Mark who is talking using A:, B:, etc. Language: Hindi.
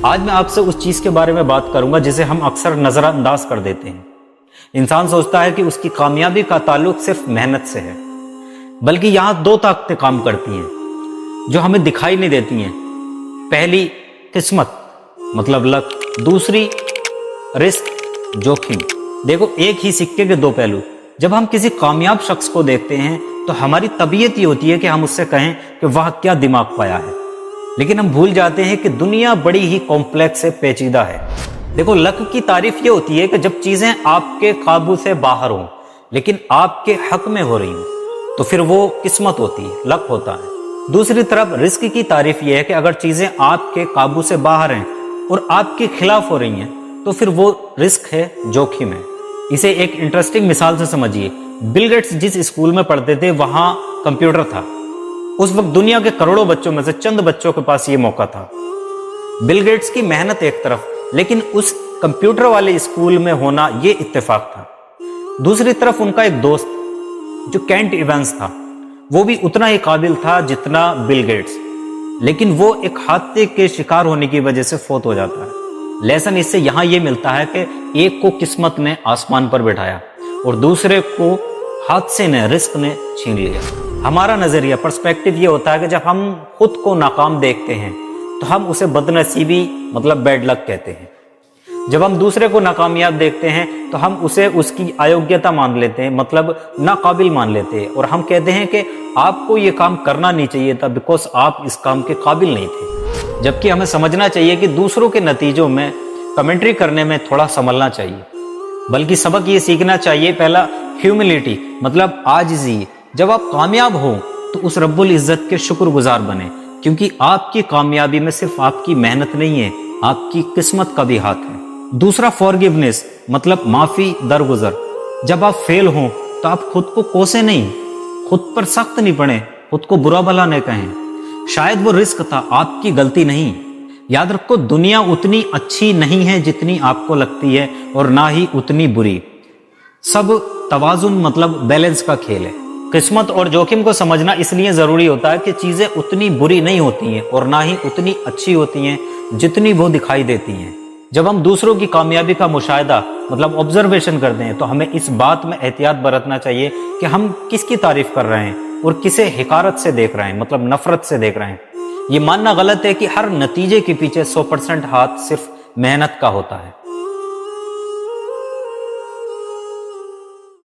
A: आज मैं आपसे उस चीज के बारे में बात करूंगा जिसे हम अक्सर नजरअंदाज कर देते हैं। इंसान सोचता है कि उसकी कामयाबी का ताल्लुक सिर्फ मेहनत से है, बल्कि यहां दो ताकतें काम करती हैं जो हमें दिखाई नहीं देती हैं। पहली किस्मत मतलब लक, दूसरी रिस्क जोखिम। देखो, एक ही सिक्के के दो पहलू। जब हम किसी कामयाब शख्स को देखते हैं तो हमारी तबीयत ये होती है कि हम उससे कहें कि वाह क्या दिमाग पाया है, लेकिन हम भूल जाते हैं कि दुनिया बड़ी ही कॉम्प्लेक्स है, पेचीदा है। देखो, लक की तारीफ ये होती है कि जब चीजें आपके काबू से बाहर हों लेकिन आपके हक में हो रही हों तो फिर वो किस्मत होती है, लक होता है। दूसरी तरफ रिस्क की तारीफ ये है कि अगर चीजें आपके काबू से बाहर हैं और आपके खिलाफ हो रही हैं तो फिर वो रिस्क है, जोखिम है। इसे एक इंटरेस्टिंग मिसाल से समझिए। बिल गेट्स जिस स्कूल में पढ़ते थे वहां कंप्यूटर था। उस वक्त दुनिया के करोड़ों बच्चों में से चंद बच्चों के पास ये मौका था। बिल गेट्स की मेहनत एक तरफ, लेकिन उस कंप्यूटर वाले स्कूल में होना ये इत्तेफाक था। दूसरी तरफ उनका एक दोस्त जो केंट इवेंस था, वो भी उतना ही काबिल था जितना बिल गेट्स, लेकिन वो एक हादसे के शिकार होने की वजह से फौत हो जाता है। लेसन इससे यहां ये मिलता है कि एक को किस्मत ने आसमान पर बैठाया और दूसरे को हादसे ने, रिस्क ने छीन लिया। हमारा नजरिया, पर्सपेक्टिव ये होता है कि जब हम खुद को नाकाम देखते हैं तो हम उसे बदनसीबी मतलब बैड लक कहते हैं। जब हम दूसरे को नाकामयाब देखते हैं तो हम उसे उसकी अयोग्यता मान लेते हैं, मतलब नाकाबिल मान लेते हैं, और हम कहते हैं कि आपको ये काम करना नहीं चाहिए था बिकॉज आप इस काम के काबिल नहीं थे। जबकि हमें समझना चाहिए कि दूसरों के नतीजों में कमेंट्री करने में थोड़ा संभलना चाहिए, बल्कि सबक ये सीखना चाहिए। पहला ह्यूमिलिटी मतलब आजिज़ी। जब आप कामयाब हो तो उस रब्बुल इज्जत के शुक्रगुजार बने, क्योंकि आपकी कामयाबी में सिर्फ आपकी मेहनत नहीं है, आपकी किस्मत का भी हाथ है। दूसरा फॉरगिवनेस मतलब माफी दरगुजर। जब आप फेल हो तो आप खुद को कोसे नहीं, खुद पर सख्त नहीं पड़े, खुद को बुरा भला नहीं कहें। शायद वो रिस्क था, आपकी गलती नहीं। याद रखो, दुनिया उतनी अच्छी नहीं है जितनी आपको लगती है और ना ही उतनी बुरी। सब तवाजुन मतलब बैलेंस का खेल है। किस्मत और जोखिम को समझना इसलिए जरूरी होता है कि चीजें उतनी बुरी नहीं होती हैं और ना ही उतनी अच्छी होती हैं जितनी वो दिखाई देती हैं। जब हम दूसरों की कामयाबी का मुशाहिदा मतलब ऑब्जर्वेशन करते हैं तो हमें इस बात में एहतियात बरतना चाहिए कि हम किसकी तारीफ कर रहे हैं और किसे हिकारत से देख रहे हैं, मतलब नफरत से देख रहे हैं। ये मानना गलत है कि हर नतीजे के पीछे 100% हाथ सिर्फ मेहनत का होता है।